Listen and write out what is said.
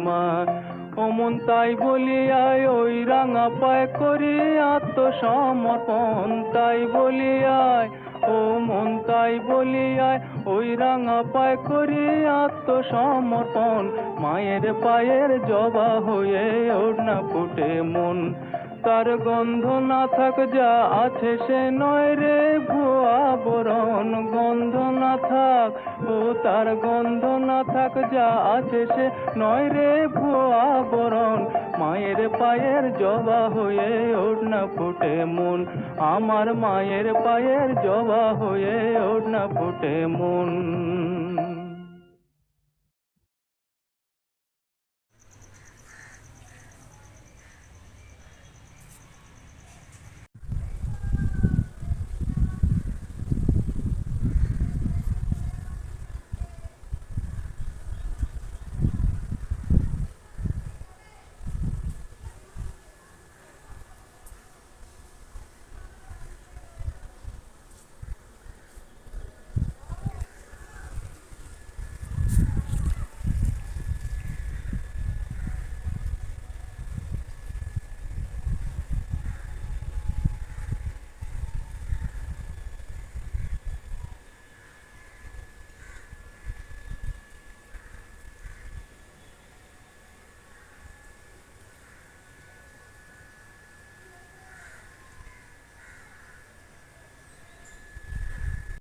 মা। ও মন তাই বলিয়ায় ওই রাঙা পায় করি আত্মসমর্পণ, তাই বলিয়ায় ও মন তাই বলিয়ায় ওই রাঙা পায় করি আত্মসমর্পণ। মায়ের পায়ের জবা হয়ে ওড়না ফুটে মন, তার গন্ধ না থাক যা আছে সে নয় রে ভুয়া বরণ। গন্ধ না থাক ও তার গন্ধ না থাক যা আছে সে নয় রে ভুয়া বরণ। মায়ের পায়ের জবা হয়ে ওড়না ফুটে মন, আমার মায়ের পায়ের জবা হয়ে ওড়না ফুটে মন।